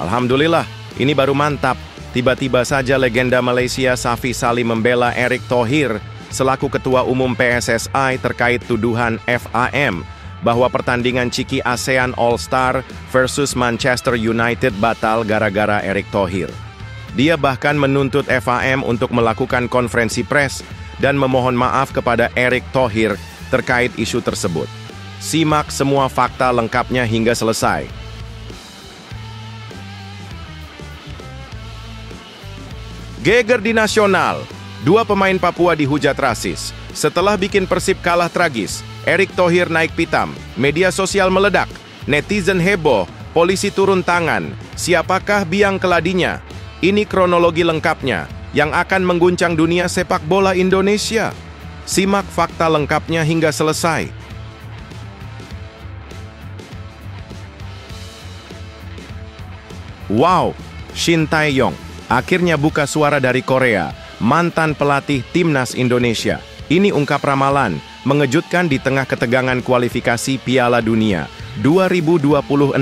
Alhamdulillah, ini baru mantap. Tiba-tiba saja legenda Malaysia Safi Sali membela Erick Thohir selaku Ketua Umum PSSI terkait tuduhan FAM bahwa pertandingan Ciki ASEAN All-Star versus Manchester United batal gara-gara Erick Thohir. Dia bahkan menuntut FAM untuk melakukan konferensi pers dan memohon maaf kepada Erick Thohir terkait isu tersebut. Simak semua fakta lengkapnya hingga selesai. Geger di nasional, dua pemain Papua dihujat rasis. Setelah bikin Persib kalah tragis, Erick Thohir naik pitam, media sosial meledak, netizen heboh, polisi turun tangan. Siapakah biang keladinya? Ini kronologi lengkapnya yang akan mengguncang dunia sepak bola Indonesia. Simak fakta lengkapnya hingga selesai. Wow, Shin Tae-yong akhirnya buka suara dari Korea, mantan pelatih Timnas Indonesia. Ini ungkap ramalan, mengejutkan di tengah ketegangan kualifikasi Piala Dunia 2026.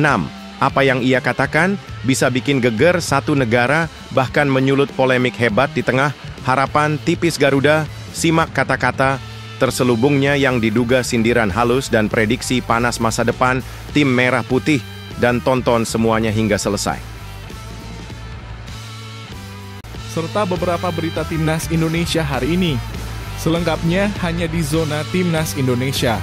Apa yang ia katakan bisa bikin geger satu negara, bahkan menyulut polemik hebat di tengah harapan tipis Garuda. Simak kata-kata terselubungnya yang diduga sindiran halus dan prediksi panas masa depan tim merah putih, dan tonton semuanya hingga selesai. Serta beberapa berita Timnas Indonesia hari ini. Selengkapnya hanya di Zona Timnas Indonesia.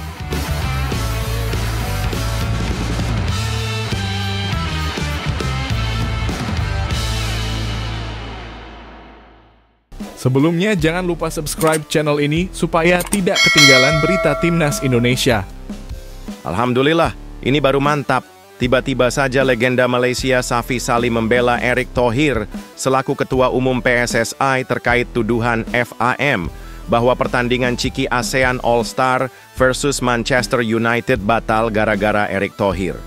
Sebelumnya jangan lupa subscribe channel ini supaya tidak ketinggalan berita Timnas Indonesia. Alhamdulillah, ini baru mantap. Tiba-tiba saja legenda Malaysia Safi Sali membela Erick Thohir selaku Ketua Umum PSSI terkait tuduhan FAM bahwa pertandingan Ciki ASEAN All-Star versus Manchester United batal gara-gara Erick Thohir.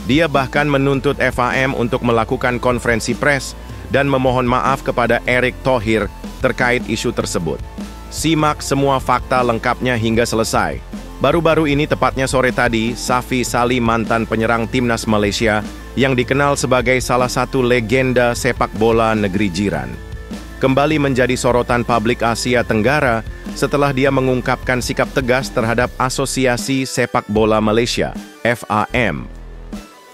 Dia bahkan menuntut FAM untuk melakukan konferensi pers dan memohon maaf kepada Erick Thohir terkait isu tersebut. Simak semua fakta lengkapnya hingga selesai. Baru-baru ini, tepatnya sore tadi, Safi Sali, mantan penyerang Timnas Malaysia yang dikenal sebagai salah satu legenda sepak bola negeri jiran, kembali menjadi sorotan publik Asia Tenggara setelah dia mengungkapkan sikap tegas terhadap Asosiasi Sepak Bola Malaysia, FAM.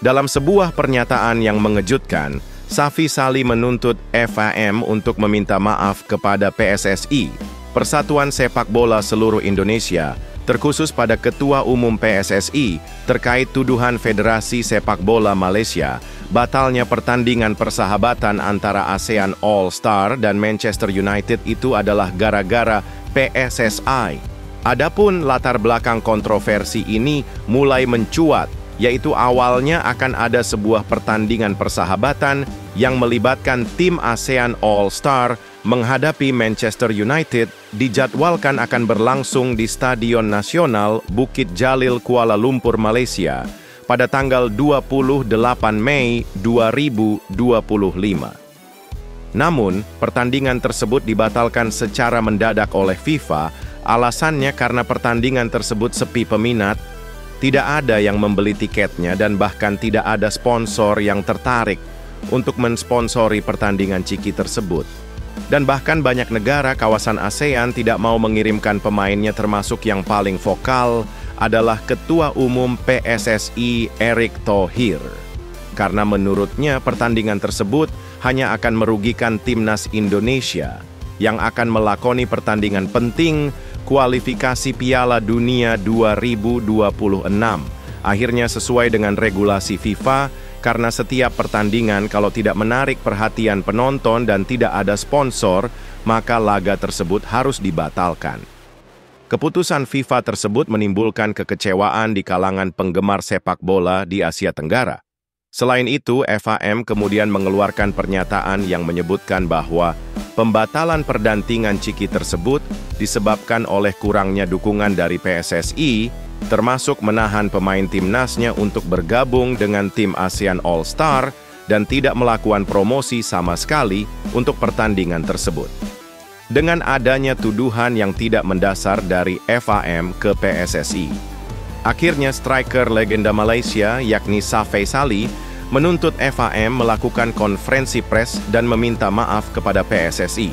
Dalam sebuah pernyataan yang mengejutkan, Safi Sali menuntut FAM untuk meminta maaf kepada PSSI, Persatuan Sepak Bola Seluruh Indonesia, terkhusus pada Ketua Umum PSSI terkait tuduhan Federasi Sepak Bola Malaysia batalnya pertandingan persahabatan antara ASEAN All-Star dan Manchester United itu adalah gara-gara PSSI. Adapun latar belakang kontroversi ini mulai mencuat, yaitu awalnya akan ada sebuah pertandingan persahabatan yang melibatkan tim ASEAN All-Star menghadapi Manchester United, dijadwalkan akan berlangsung di Stadion Nasional Bukit Jalil, Kuala Lumpur, Malaysia pada tanggal 28 Mei 2025. Namun, pertandingan tersebut dibatalkan secara mendadak oleh FIFA, alasannya karena pertandingan tersebut sepi peminat, tidak ada yang membeli tiketnya, dan bahkan tidak ada sponsor yang tertarik untuk mensponsori pertandingan Ciki tersebut. Dan bahkan banyak negara kawasan ASEAN tidak mau mengirimkan pemainnya, termasuk yang paling vokal adalah Ketua Umum PSSI Erick Thohir. Karena menurutnya pertandingan tersebut hanya akan merugikan Timnas Indonesia yang akan melakoni pertandingan penting kualifikasi Piala Dunia 2026. Akhirnya sesuai dengan regulasi FIFA, karena setiap pertandingan kalau tidak menarik perhatian penonton dan tidak ada sponsor, maka laga tersebut harus dibatalkan. Keputusan FIFA tersebut menimbulkan kekecewaan di kalangan penggemar sepak bola di Asia Tenggara. Selain itu, FAM kemudian mengeluarkan pernyataan yang menyebutkan bahwa pembatalan pertandingan Ciki tersebut disebabkan oleh kurangnya dukungan dari PSSI, termasuk menahan pemain timnasnya untuk bergabung dengan tim ASEAN All-Star dan tidak melakukan promosi sama sekali untuk pertandingan tersebut. Dengan adanya tuduhan yang tidak mendasar dari FAM ke PSSI, akhirnya striker legenda Malaysia yakni Safi Sali menuntut FAM melakukan konferensi pers dan meminta maaf kepada PSSI.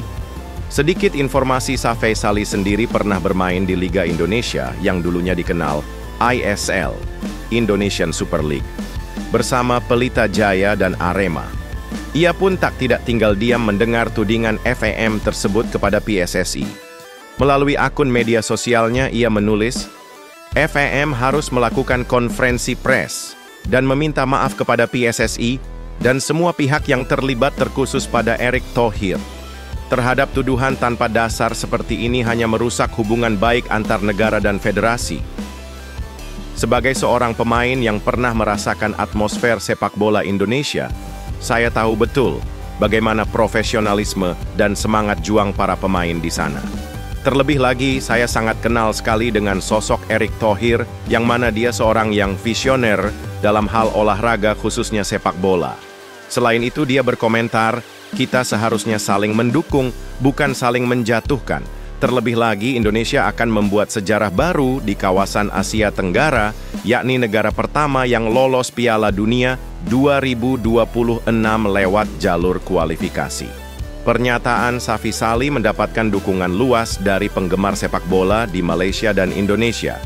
Sedikit informasi, Safei Sali sendiri pernah bermain di Liga Indonesia yang dulunya dikenal ISL, Indonesian Super League, bersama Pelita Jaya dan Arema. Ia pun tidak tinggal diam mendengar tudingan FAM tersebut kepada PSSI. Melalui akun media sosialnya, ia menulis, FAM harus melakukan konferensi pers dan meminta maaf kepada PSSI dan semua pihak yang terlibat, terkhusus pada Erick Thohir. Terhadap tuduhan tanpa dasar seperti ini hanya merusak hubungan baik antar negara dan federasi. Sebagai seorang pemain yang pernah merasakan atmosfer sepak bola Indonesia, saya tahu betul bagaimana profesionalisme dan semangat juang para pemain di sana. Terlebih lagi, saya sangat kenal sekali dengan sosok Erick Thohir, yang mana dia seorang yang visioner dalam hal olahraga, khususnya sepak bola. Selain itu, dia berkomentar, kita seharusnya saling mendukung, bukan saling menjatuhkan. Terlebih lagi, Indonesia akan membuat sejarah baru di kawasan Asia Tenggara, yakni negara pertama yang lolos Piala Dunia 2026 lewat jalur kualifikasi. Pernyataan Safei Sali mendapatkan dukungan luas dari penggemar sepak bola di Malaysia dan Indonesia.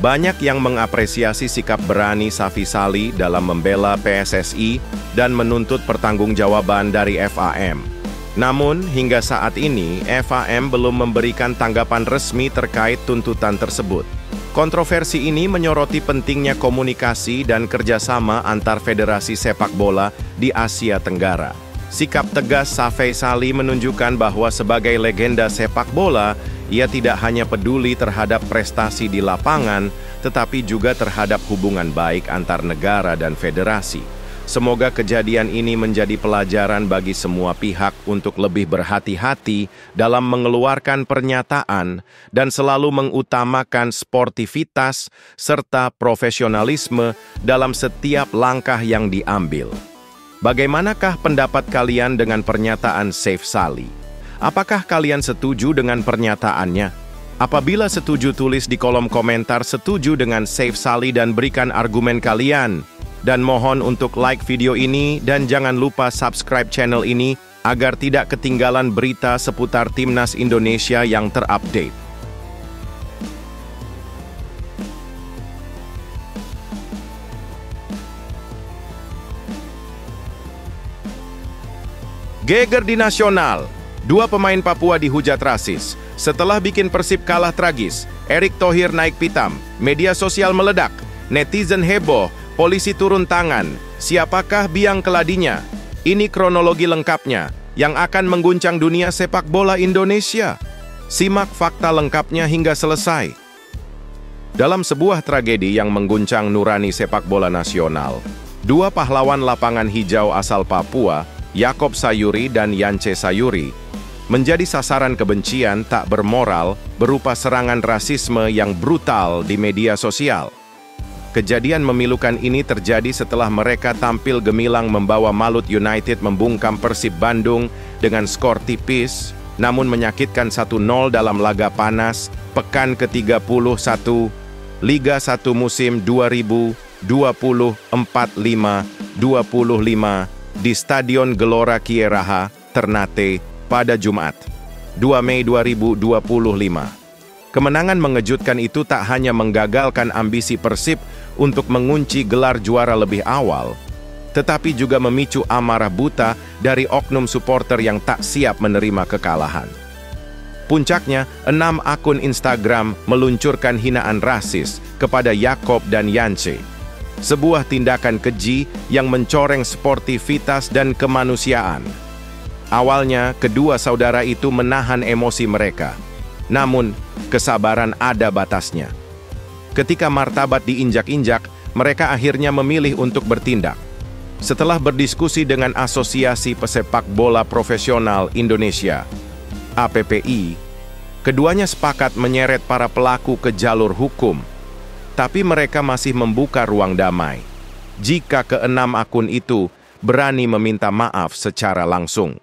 Banyak yang mengapresiasi sikap berani Safei Sali dalam membela PSSI dan menuntut pertanggungjawaban dari FAM. Namun, hingga saat ini, FAM belum memberikan tanggapan resmi terkait tuntutan tersebut. Kontroversi ini menyoroti pentingnya komunikasi dan kerjasama antar federasi sepak bola di Asia Tenggara. Sikap tegas Safei Sali menunjukkan bahwa sebagai legenda sepak bola, ia tidak hanya peduli terhadap prestasi di lapangan, tetapi juga terhadap hubungan baik antar negara dan federasi. Semoga kejadian ini menjadi pelajaran bagi semua pihak untuk lebih berhati-hati dalam mengeluarkan pernyataan dan selalu mengutamakan sportivitas serta profesionalisme dalam setiap langkah yang diambil. Bagaimanakah pendapat kalian dengan pernyataan Safei Sali? Apakah kalian setuju dengan pernyataannya? Apabila setuju, tulis di kolom komentar setuju dengan Safei Sali dan berikan argumen kalian. Dan mohon untuk like video ini dan jangan lupa subscribe channel ini agar tidak ketinggalan berita seputar Timnas Indonesia yang terupdate. Geger di nasional, dua pemain Papua dihujat rasis. Setelah bikin Persib kalah tragis, Erick Thohir naik pitam, media sosial meledak, netizen heboh, polisi turun tangan. Siapakah biang keladinya? Ini kronologi lengkapnya yang akan mengguncang dunia sepak bola Indonesia. Simak fakta lengkapnya hingga selesai. Dalam sebuah tragedi yang mengguncang nurani sepak bola nasional, dua pahlawan lapangan hijau asal Papua, Yaakob Sayuri dan Yance Sayuri, menjadi sasaran kebencian tak bermoral berupa serangan rasisme yang brutal di media sosial. Kejadian memilukan ini terjadi setelah mereka tampil gemilang membawa Malut United membungkam Persib Bandung dengan skor tipis, namun menyakitkan 1-0 dalam laga panas pekan ke-31 Liga 1 musim 2024-25 di Stadion Gelora Kieraha, Ternate, pada Jumat, 2 Mei 2025. Kemenangan mengejutkan itu tak hanya menggagalkan ambisi Persib untuk mengunci gelar juara lebih awal, tetapi juga memicu amarah buta dari oknum supporter yang tak siap menerima kekalahan. Puncaknya, 6 akun Instagram meluncurkan hinaan rasis kepada Yaakob dan Yance. Sebuah tindakan keji yang mencoreng sportivitas dan kemanusiaan. Awalnya, kedua saudara itu menahan emosi mereka. Namun, kesabaran ada batasnya. Ketika martabat diinjak-injak, mereka akhirnya memilih untuk bertindak. Setelah berdiskusi dengan Asosiasi Pesepak Bola Profesional Indonesia, APPI, keduanya sepakat menyeret para pelaku ke jalur hukum. Tapi mereka masih membuka ruang damai jika ke-6 akun itu berani meminta maaf secara langsung.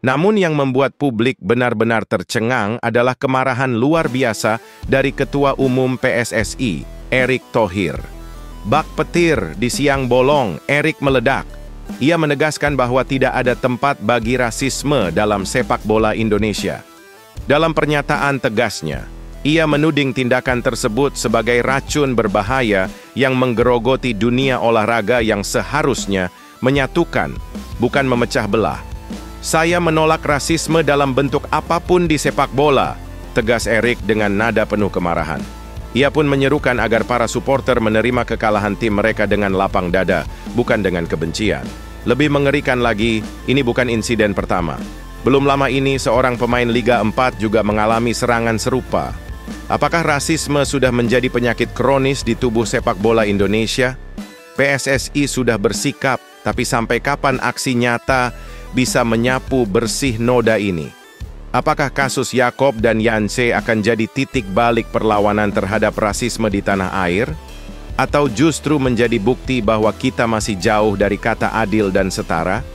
Namun yang membuat publik benar-benar tercengang adalah kemarahan luar biasa dari Ketua Umum PSSI, Erick Thohir. Bak petir di siang bolong, Erik meledak. Ia menegaskan bahwa tidak ada tempat bagi rasisme dalam sepak bola Indonesia. Dalam pernyataan tegasnya, ia menuding tindakan tersebut sebagai racun berbahaya yang menggerogoti dunia olahraga yang seharusnya menyatukan, bukan memecah belah. Saya menolak rasisme dalam bentuk apapun di sepak bola, tegas Erik dengan nada penuh kemarahan. Ia pun menyerukan agar para supporter menerima kekalahan tim mereka dengan lapang dada, bukan dengan kebencian. Lebih mengerikan lagi, ini bukan insiden pertama. Belum lama ini, seorang pemain Liga 4 juga mengalami serangan serupa. Apakah rasisme sudah menjadi penyakit kronis di tubuh sepak bola Indonesia? PSSI sudah bersikap, tapi sampai kapan aksi nyata bisa menyapu bersih noda ini? Apakah kasus Yakob dan Yanse akan jadi titik balik perlawanan terhadap rasisme di tanah air? Atau justru menjadi bukti bahwa kita masih jauh dari kata adil dan setara?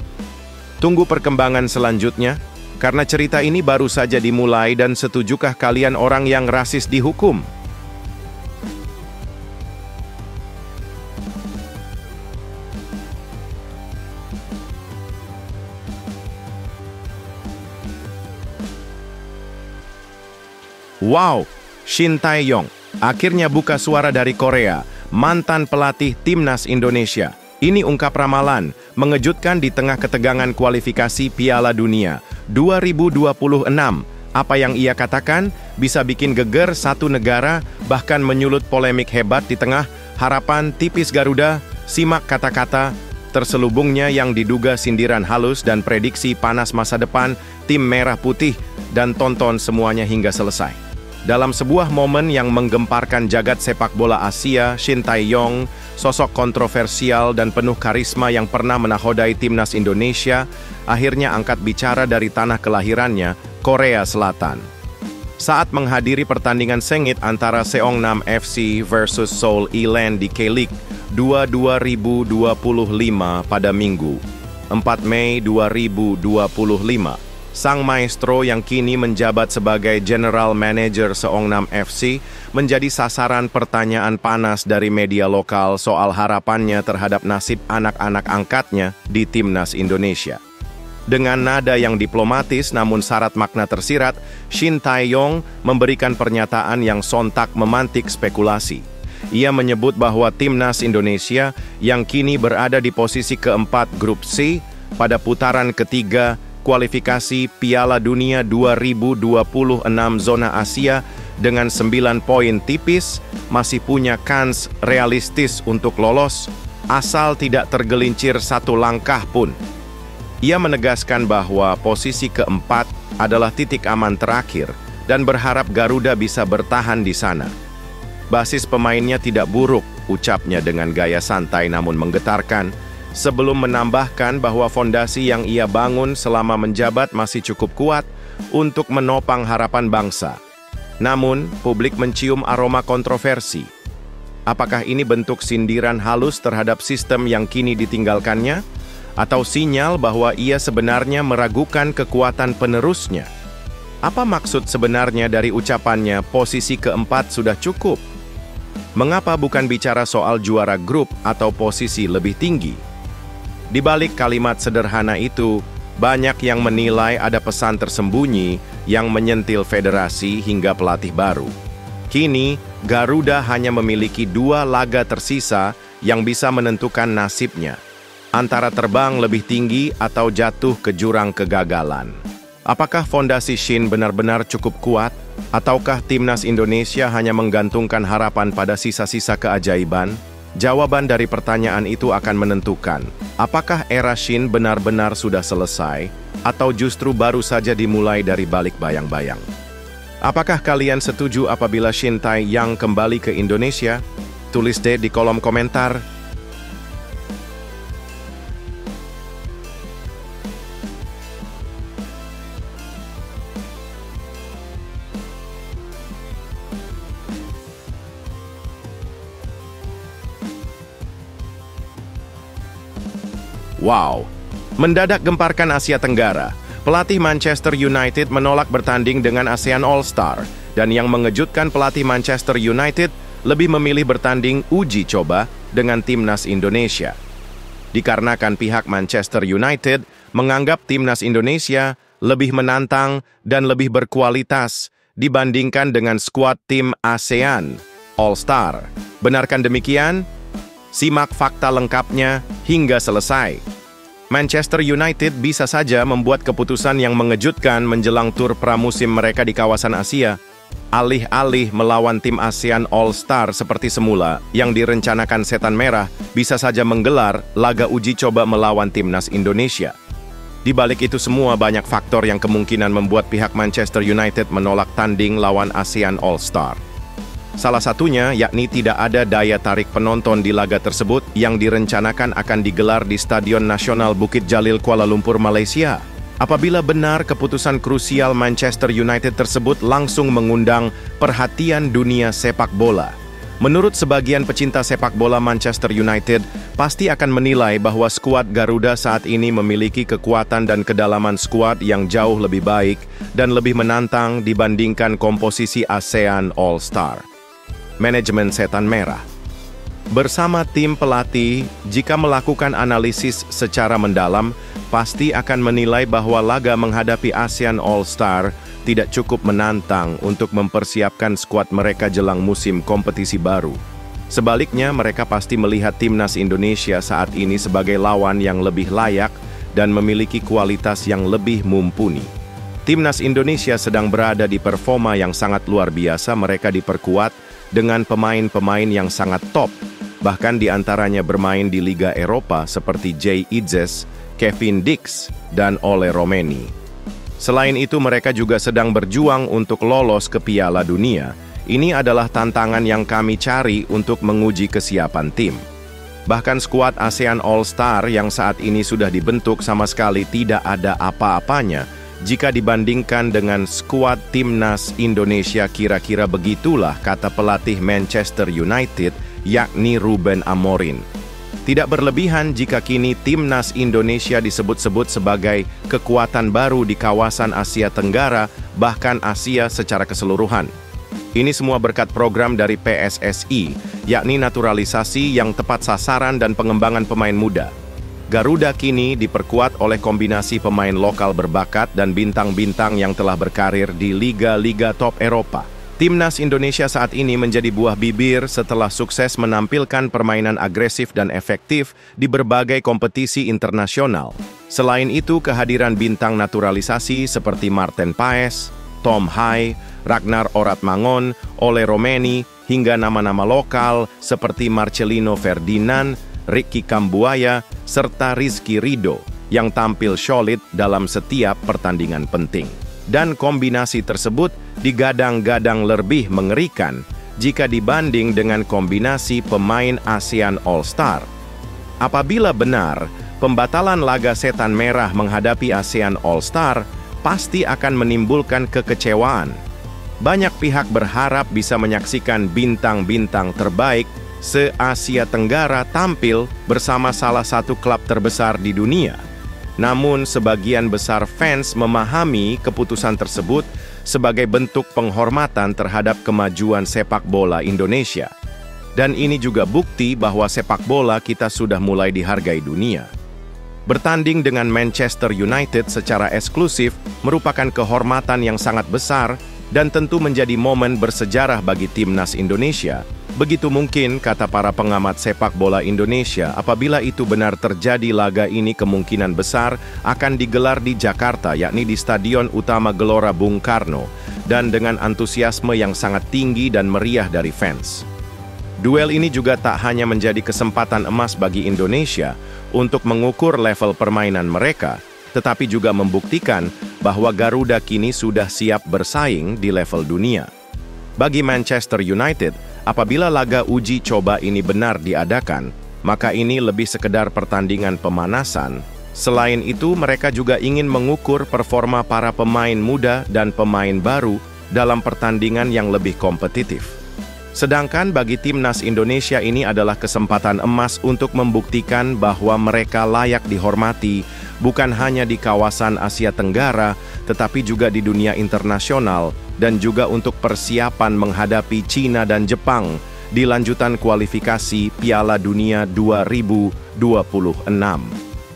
Tunggu perkembangan selanjutnya, karena cerita ini baru saja dimulai dan setujukah kalian orang yang rasis dihukum? Wow, Shin Tae-yong akhirnya buka suara dari Korea, mantan pelatih Timnas Indonesia. Ini ungkap ramalan, mengejutkan di tengah ketegangan kualifikasi Piala Dunia 2026. Apa yang ia katakan bisa bikin geger satu negara, bahkan menyulut polemik hebat di tengah harapan tipis Garuda. Simak kata-kata terselubungnya yang diduga sindiran halus dan prediksi panas masa depan tim merah putih, dan tonton semuanya hingga selesai. Dalam sebuah momen yang menggemparkan jagat sepak bola Asia, Shin Tae-yong, sosok kontroversial dan penuh karisma yang pernah menakodai Timnas Indonesia, akhirnya angkat bicara dari tanah kelahirannya, Korea Selatan. Saat menghadiri pertandingan sengit antara Seongnam FC versus Seoul Eland di K-League 2025 pada Minggu, 4 Mei 2025, sang maestro yang kini menjabat sebagai General Manager Seongnam FC menjadi sasaran pertanyaan panas dari media lokal soal harapannya terhadap nasib anak-anak angkatnya di Timnas Indonesia. Dengan nada yang diplomatis namun syarat makna tersirat, Shin Tae-yong memberikan pernyataan yang sontak memantik spekulasi. Ia menyebut bahwa Timnas Indonesia yang kini berada di posisi keempat Grup C pada putaran ketiga kualifikasi Piala Dunia 2026 zona Asia dengan 9 poin tipis masih punya kans realistis untuk lolos asal tidak tergelincir satu langkah pun. Ia menegaskan bahwa posisi keempat adalah titik aman terakhir dan berharap Garuda bisa bertahan di sana. Basis pemainnya tidak buruk, ucapnya dengan gaya santai namun menggetarkan, sebelum menambahkan bahwa fondasi yang ia bangun selama menjabat masih cukup kuat untuk menopang harapan bangsa. Namun, publik mencium aroma kontroversi. Apakah ini bentuk sindiran halus terhadap sistem yang kini ditinggalkannya? Atau sinyal bahwa ia sebenarnya meragukan kekuatan penerusnya? Apa maksud sebenarnya dari ucapannya posisi keempat sudah cukup? Mengapa bukan bicara soal juara grup atau posisi lebih tinggi? Di balik kalimat sederhana itu, banyak yang menilai ada pesan tersembunyi yang menyentil federasi hingga pelatih baru. Kini, Garuda hanya memiliki 2 laga tersisa yang bisa menentukan nasibnya, antara terbang lebih tinggi atau jatuh ke jurang kegagalan. Apakah fondasi Shin benar-benar cukup kuat? Ataukah Timnas Indonesia hanya menggantungkan harapan pada sisa-sisa keajaiban? Jawaban dari pertanyaan itu akan menentukan apakah era Shin benar-benar sudah selesai atau justru baru saja dimulai dari balik bayang-bayang. Apakah kalian setuju apabila Shin Tae-yong kembali ke Indonesia? Tulis deh di kolom komentar. Wow, mendadak gemparkan Asia Tenggara. Pelatih Manchester United menolak bertanding dengan ASEAN All-Star. Dan yang mengejutkan, pelatih Manchester United lebih memilih bertanding uji coba dengan timnas Indonesia. Dikarenakan pihak Manchester United menganggap timnas Indonesia lebih menantang dan lebih berkualitas dibandingkan dengan skuad tim ASEAN All-Star. Benarkah demikian? Simak fakta lengkapnya hingga selesai. Manchester United bisa saja membuat keputusan yang mengejutkan menjelang tur pramusim mereka di kawasan Asia. Alih-alih melawan tim ASEAN All-Star seperti semula yang direncanakan Setan Merah, bisa saja menggelar laga uji coba melawan timnas Indonesia. Di balik itu semua, banyak faktor yang kemungkinan membuat pihak Manchester United menolak tanding lawan ASEAN All-Star. Salah satunya yakni tidak ada daya tarik penonton di laga tersebut yang direncanakan akan digelar di Stadion Nasional Bukit Jalil, Kuala Lumpur, Malaysia. Apabila benar keputusan krusial Manchester United tersebut langsung mengundang perhatian dunia sepak bola. Menurut sebagian pecinta sepak bola, Manchester United pasti akan menilai bahwa skuad Garuda saat ini memiliki kekuatan dan kedalaman skuad yang jauh lebih baik dan lebih menantang dibandingkan komposisi ASEAN All-Star. Manajemen Setan Merah bersama tim pelatih, jika melakukan analisis secara mendalam, pasti akan menilai bahwa laga menghadapi ASEAN All-Star tidak cukup menantang untuk mempersiapkan skuad mereka jelang musim kompetisi baru. Sebaliknya, mereka pasti melihat timnas Indonesia saat ini sebagai lawan yang lebih layak dan memiliki kualitas yang lebih mumpuni. Timnas Indonesia sedang berada di performa yang sangat luar biasa. Mereka diperkuat dengan pemain-pemain yang sangat top, bahkan di antaranya bermain di Liga Eropa seperti Jay Idzes, Kevin Dix, dan Ole Romeni. Selain itu, mereka juga sedang berjuang untuk lolos ke Piala Dunia. Ini adalah tantangan yang kami cari untuk menguji kesiapan tim. Bahkan skuad ASEAN All-Star yang saat ini sudah dibentuk sama sekali tidak ada apa-apanya jika dibandingkan dengan skuad timnas Indonesia. Kira-kira begitulah kata pelatih Manchester United, yakni Ruben Amorim. Tidak berlebihan jika kini timnas Indonesia disebut-sebut sebagai kekuatan baru di kawasan Asia Tenggara, bahkan Asia secara keseluruhan. Ini semua berkat program dari PSSI, yakni naturalisasi yang tepat sasaran dan pengembangan pemain muda. Garuda kini diperkuat oleh kombinasi pemain lokal berbakat dan bintang-bintang yang telah berkarir di liga-liga top Eropa. Timnas Indonesia saat ini menjadi buah bibir setelah sukses menampilkan permainan agresif dan efektif di berbagai kompetisi internasional. Selain itu, kehadiran bintang naturalisasi seperti Marten Paes, Tom Hai, Ragnar Oratmangun, Ole Romeni, hingga nama-nama lokal seperti Marcelino Ferdinand, Ricky Kambuaya, serta Rizky Ridho yang tampil solid dalam setiap pertandingan penting. Dan kombinasi tersebut digadang-gadang lebih mengerikan jika dibanding dengan kombinasi pemain ASEAN All-Star. Apabila benar, pembatalan laga Setan Merah menghadapi ASEAN All-Star pasti akan menimbulkan kekecewaan. Banyak pihak berharap bisa menyaksikan bintang-bintang terbaik se-Asia Tenggara tampil bersama salah satu klub terbesar di dunia. Namun, sebagian besar fans memahami keputusan tersebut sebagai bentuk penghormatan terhadap kemajuan sepak bola Indonesia. Dan ini juga bukti bahwa sepak bola kita sudah mulai dihargai dunia. Bertanding dengan Manchester United secara eksklusif merupakan kehormatan yang sangat besar dan tentu menjadi momen bersejarah bagi timnas Indonesia. Begitu mungkin, kata para pengamat sepak bola Indonesia, apabila itu benar terjadi, laga ini kemungkinan besar akan digelar di Jakarta, yakni di Stadion Utama Gelora Bung Karno, dan dengan antusiasme yang sangat tinggi dan meriah dari fans. Duel ini juga tak hanya menjadi kesempatan emas bagi Indonesia untuk mengukur level permainan mereka, tetapi juga membuktikan bahwa Garuda kini sudah siap bersaing di level dunia. Bagi Manchester United, apabila laga uji coba ini benar diadakan, maka ini lebih sekedar pertandingan pemanasan. Selain itu, mereka juga ingin mengukur performa para pemain muda dan pemain baru dalam pertandingan yang lebih kompetitif. Sedangkan bagi timnas Indonesia ini adalah kesempatan emas untuk membuktikan bahwa mereka layak dihormati bukan hanya di kawasan Asia Tenggara, tetapi juga di dunia internasional, dan juga untuk persiapan menghadapi Cina dan Jepang di lanjutan kualifikasi Piala Dunia 2026.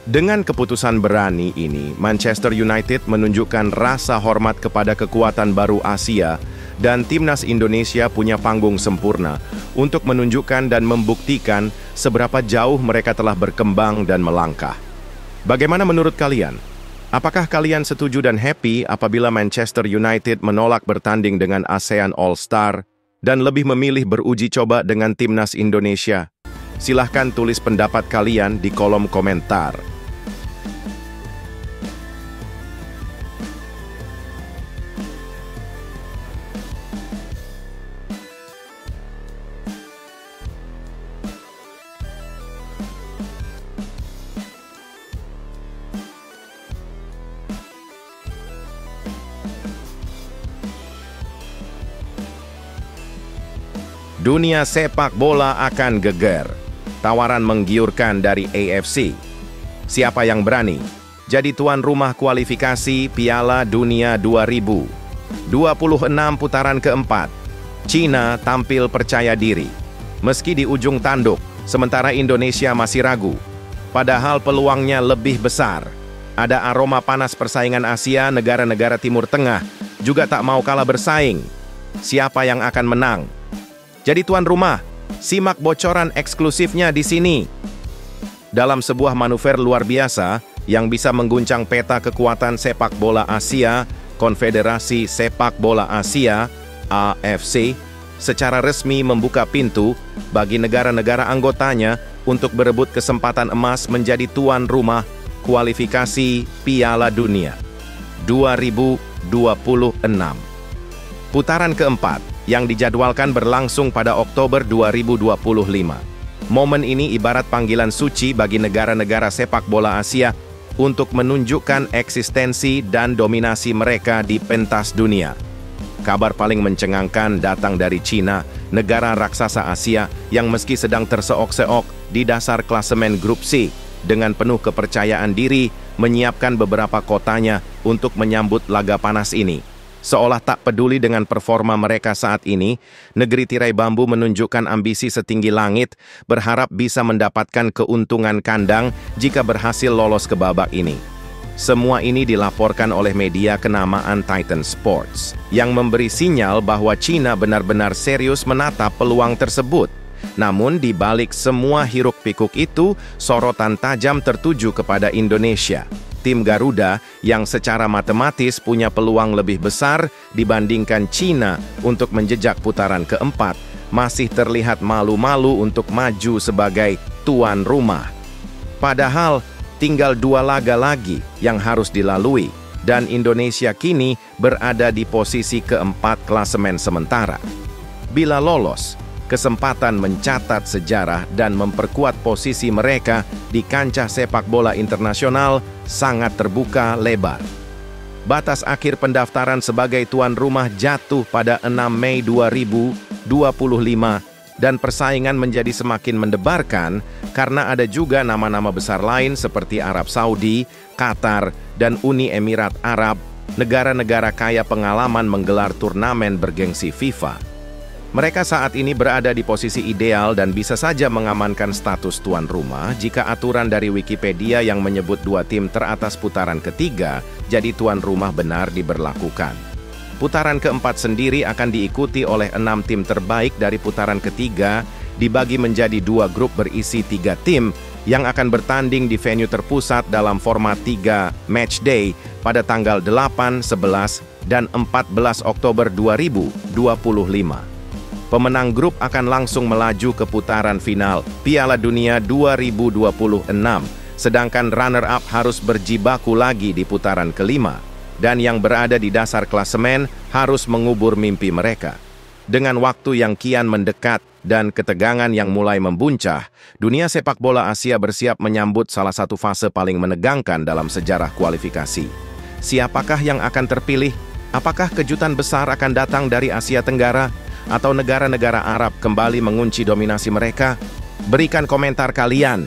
Dengan keputusan berani ini, Manchester United menunjukkan rasa hormat kepada kekuatan baru Asia dan timnas Indonesia punya panggung sempurna untuk menunjukkan dan membuktikan seberapa jauh mereka telah berkembang dan melangkah. Bagaimana menurut kalian? Apakah kalian setuju dan happy apabila Manchester United menolak bertanding dengan ASEAN All-Star dan lebih memilih beruji coba dengan timnas Indonesia? Silahkan tulis pendapat kalian di kolom komentar. Dunia sepak bola akan geger. Tawaran menggiurkan dari AFC. Siapa yang berani jadi tuan rumah kualifikasi Piala Dunia 2026 putaran keempat? China tampil percaya diri. Meski di ujung tanduk, sementara Indonesia masih ragu. Padahal peluangnya lebih besar. Ada aroma panas persaingan Asia, negara-negara Timur Tengah juga tak mau kalah bersaing. Siapa yang akan menang? Jadi tuan rumah, simak bocoran eksklusifnya di sini. Dalam sebuah manuver luar biasa yang bisa mengguncang peta kekuatan sepak bola Asia, Konfederasi Sepak Bola Asia, AFC, secara resmi membuka pintu bagi negara-negara anggotanya untuk berebut kesempatan emas menjadi tuan rumah kualifikasi Piala Dunia 2026. Putaran keempat yang dijadwalkan berlangsung pada Oktober 2025. Momen ini ibarat panggilan suci bagi negara-negara sepak bola Asia untuk menunjukkan eksistensi dan dominasi mereka di pentas dunia. Kabar paling mencengangkan datang dari China, negara raksasa Asia yang meski sedang terseok-seok di dasar klasemen grup C, dengan penuh kepercayaan diri menyiapkan beberapa kotanya untuk menyambut laga panas ini. Seolah tak peduli dengan performa mereka saat ini, negeri tirai bambu menunjukkan ambisi setinggi langit, berharap bisa mendapatkan keuntungan kandang jika berhasil lolos ke babak ini. Semua ini dilaporkan oleh media kenamaan Titan Sports, yang memberi sinyal bahwa China benar-benar serius menatap peluang tersebut. Namun di balik semua hiruk-pikuk itu, sorotan tajam tertuju kepada Indonesia. Tim Garuda yang secara matematis punya peluang lebih besar dibandingkan China untuk menjejak putaran keempat, masih terlihat malu-malu untuk maju sebagai tuan rumah. Padahal tinggal 2 laga lagi yang harus dilalui, dan Indonesia kini berada di posisi keempat klasemen sementara. Bila lolos, kesempatan mencatat sejarah dan memperkuat posisi mereka di kancah sepak bola internasional sangat terbuka lebar. Batas akhir pendaftaran sebagai tuan rumah jatuh pada 6 Mei 2025 dan persaingan menjadi semakin mendebarkan karena ada juga nama-nama besar lain seperti Arab Saudi, Qatar, dan Uni Emirat Arab, negara-negara kaya pengalaman menggelar turnamen bergengsi FIFA. Mereka saat ini berada di posisi ideal dan bisa saja mengamankan status tuan rumah jika aturan dari Wikipedia yang menyebut 2 tim teratas putaran ketiga jadi tuan rumah benar diberlakukan. Putaran keempat sendiri akan diikuti oleh 6 tim terbaik dari putaran ketiga, dibagi menjadi 2 grup berisi 3 tim yang akan bertanding di venue terpusat dalam format 3 matchday pada tanggal 8, 11, dan 14 Oktober 2025. Pemenang grup akan langsung melaju ke putaran final Piala Dunia 2026, sedangkan runner-up harus berjibaku lagi di putaran kelima, dan yang berada di dasar klasemen harus mengubur mimpi mereka. Dengan waktu yang kian mendekat dan ketegangan yang mulai membuncah, dunia sepak bola Asia bersiap menyambut salah satu fase paling menegangkan dalam sejarah kualifikasi. Siapakah yang akan terpilih? Apakah kejutan besar akan datang dari Asia Tenggara? Atau negara-negara Arab kembali mengunci dominasi mereka? Berikan komentar kalian.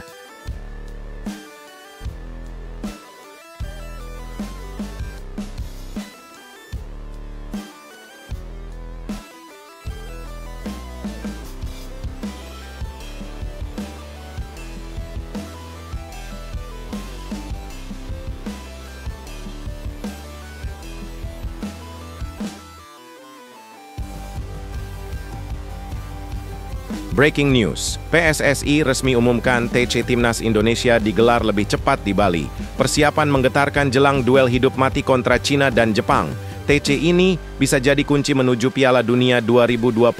Breaking news, PSSI resmi umumkan TC Timnas Indonesia digelar lebih cepat di Bali. Persiapan menggetarkan jelang duel hidup mati kontra Cina dan Jepang. TC ini bisa jadi kunci menuju Piala Dunia 2026.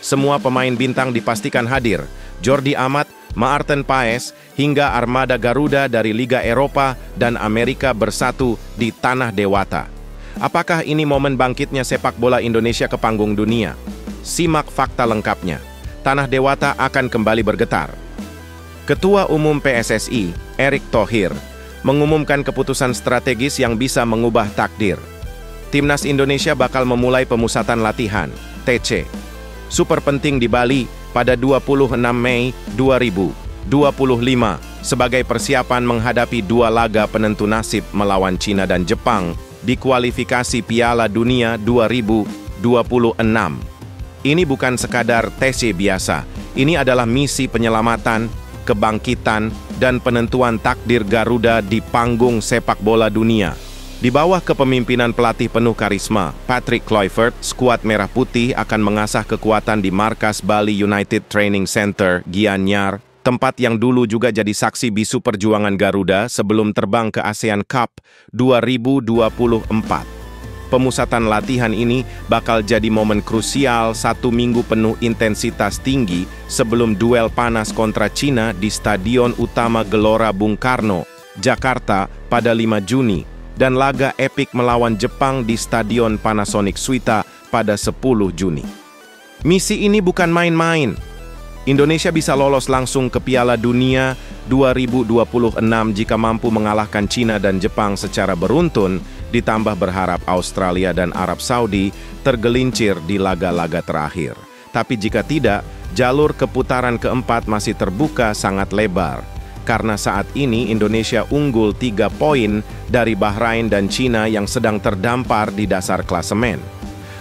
Semua pemain bintang dipastikan hadir. Jordi Amat, Maarten Paes, hingga armada Garuda dari Liga Eropa dan Amerika bersatu di Tanah Dewata. Apakah ini momen bangkitnya sepak bola Indonesia ke panggung dunia? Simak fakta lengkapnya. Tanah Dewata akan kembali bergetar. Ketua Umum PSSI, Erick Thohir, mengumumkan keputusan strategis yang bisa mengubah takdir. Timnas Indonesia bakal memulai pemusatan latihan, TC. Super penting di Bali pada 26 Mei 2025 sebagai persiapan menghadapi dua laga penentu nasib melawan Cina dan Jepang di kualifikasi Piala Dunia 2026. Ini bukan sekadar TC biasa, ini adalah misi penyelamatan, kebangkitan, dan penentuan takdir Garuda di panggung sepak bola dunia. Di bawah kepemimpinan pelatih penuh karisma, Patrick Kluivert, skuad Merah Putih akan mengasah kekuatan di markas Bali United Training Center, Gianyar, tempat yang dulu juga jadi saksi bisu perjuangan Garuda sebelum terbang ke ASEAN Cup 2024. Pemusatan latihan ini bakal jadi momen krusial 1 minggu penuh intensitas tinggi sebelum duel panas kontra Cina di Stadion Utama Gelora Bung Karno, Jakarta pada 5 Juni dan laga epik melawan Jepang di Stadion Panasonic Suita pada 10 Juni. Misi ini bukan main-main. Indonesia bisa lolos langsung ke Piala Dunia 2026 jika mampu mengalahkan Cina dan Jepang secara beruntun, ditambah berharap Australia dan Arab Saudi tergelincir di laga-laga terakhir. Tapi jika tidak, jalur keputaran keempat masih terbuka sangat lebar. Karena saat ini Indonesia unggul 3 poin dari Bahrain dan Cina yang sedang terdampar di dasar klasemen.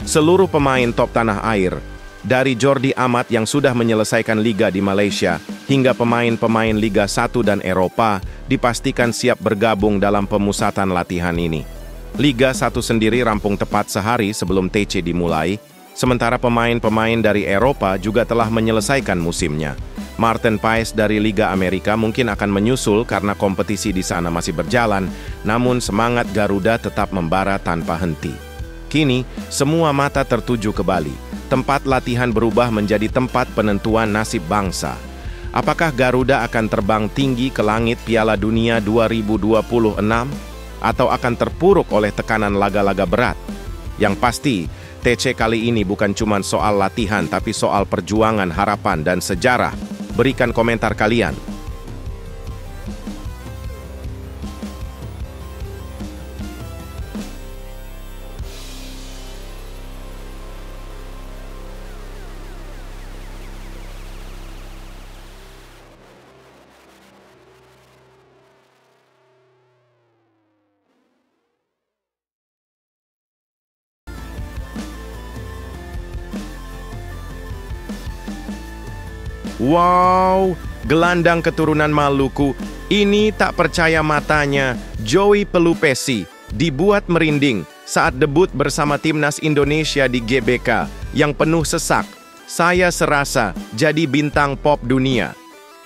Seluruh pemain top tanah air, dari Jordi Amat yang sudah menyelesaikan liga di Malaysia, hingga pemain-pemain Liga 1 dan Eropa, dipastikan siap bergabung dalam pemusatan latihan ini. Liga 1 sendiri rampung tepat sehari sebelum TC dimulai, sementara pemain-pemain dari Eropa juga telah menyelesaikan musimnya. Maarten Paes dari Liga Amerika mungkin akan menyusul karena kompetisi di sana masih berjalan, namun semangat Garuda tetap membara tanpa henti. Kini, semua mata tertuju ke Bali. Tempat latihan berubah menjadi tempat penentuan nasib bangsa. Apakah Garuda akan terbang tinggi ke langit Piala Dunia 2026? Atau akan terpuruk oleh tekanan laga-laga berat? Yang pasti, TC kali ini bukan cuma soal latihan, tapi soal perjuangan, harapan, dan sejarah. Berikan komentar kalian. Wow, gelandang keturunan Maluku, ini tak percaya matanya. Joey Pelupesi dibuat merinding saat debut bersama Timnas Indonesia di GBK yang penuh sesak. Saya serasa jadi bintang pop dunia.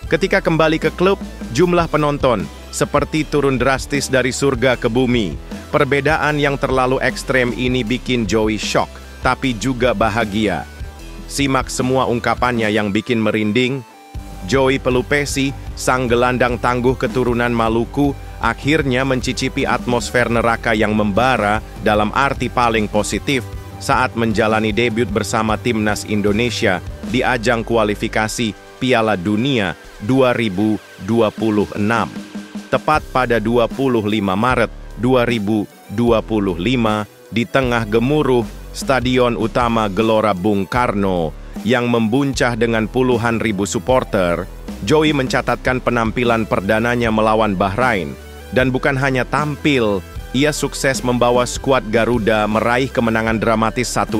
Ketika kembali ke klub, jumlah penonton seperti turun drastis dari surga ke bumi. Perbedaan yang terlalu ekstrem ini bikin Joey shock, tapi juga bahagia. Simak semua ungkapannya yang bikin merinding. Joey Pelupesi, sang gelandang tangguh keturunan Maluku, akhirnya mencicipi atmosfer neraka yang membara dalam arti paling positif saat menjalani debut bersama Timnas Indonesia di ajang kualifikasi Piala Dunia 2026. Tepat pada 25 Maret 2025 di tengah gemuruh Stadion Utama Gelora Bung Karno yang membuncah dengan puluhan ribu supporter, Joey mencatatkan penampilan perdananya melawan Bahrain. Dan bukan hanya tampil, ia sukses membawa skuad Garuda meraih kemenangan dramatis 1-0.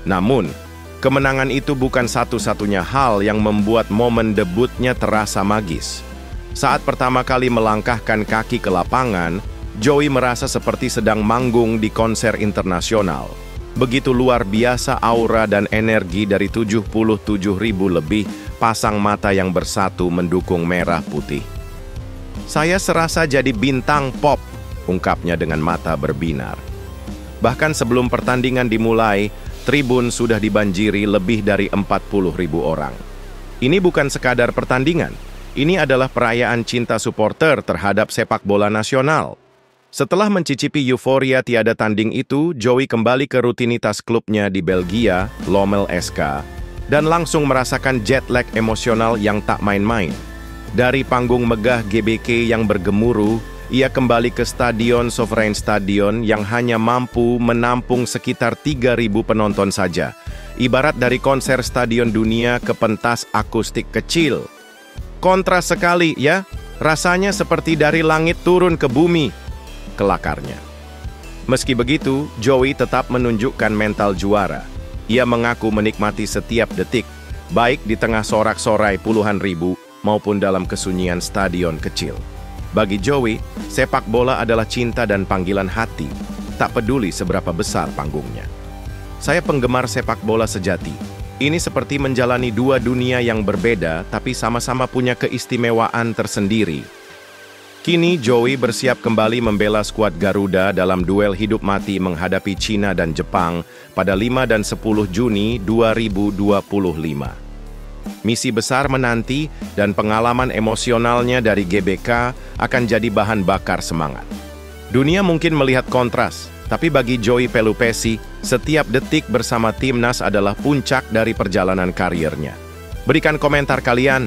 Namun, kemenangan itu bukan satu-satunya hal yang membuat momen debutnya terasa magis. Saat pertama kali melangkahkan kaki ke lapangan, Joey merasa seperti sedang manggung di konser internasional. Begitu luar biasa aura dan energi dari 77.000 lebih pasang mata yang bersatu mendukung merah putih. "Saya serasa jadi bintang pop," ungkapnya dengan mata berbinar. Bahkan sebelum pertandingan dimulai, tribun sudah dibanjiri lebih dari 40.000 orang. Ini bukan sekadar pertandingan, ini adalah perayaan cinta supporter terhadap sepak bola nasional. Setelah mencicipi euforia tiada tanding itu, Joey kembali ke rutinitas klubnya di Belgia, Lommel SK, dan langsung merasakan jet lag emosional yang tak main-main. Dari panggung megah GBK yang bergemuruh, ia kembali ke Stadion Sovereign Stadion yang hanya mampu menampung sekitar 3.000 penonton saja. Ibarat dari konser stadion dunia ke pentas akustik kecil. Kontras sekali ya, rasanya seperti dari langit turun ke bumi, kelakarnya. Meski begitu, Joey tetap menunjukkan mental juara. Ia mengaku menikmati setiap detik, baik di tengah sorak-sorai puluhan ribu maupun dalam kesunyian stadion kecil. Bagi Joey, sepak bola adalah cinta dan panggilan hati, tak peduli seberapa besar panggungnya. "Saya penggemar sepak bola sejati. Ini seperti menjalani dua dunia yang berbeda, tapi sama-sama punya keistimewaan tersendiri." Kini Joey bersiap kembali membela skuad Garuda dalam duel hidup mati menghadapi Cina dan Jepang pada 5 dan 10 Juni 2025. Misi besar menanti dan pengalaman emosionalnya dari GBK akan jadi bahan bakar semangat. Dunia mungkin melihat kontras, tapi bagi Joey Pelupesi, setiap detik bersama timnas adalah puncak dari perjalanan karirnya. Berikan komentar kalian.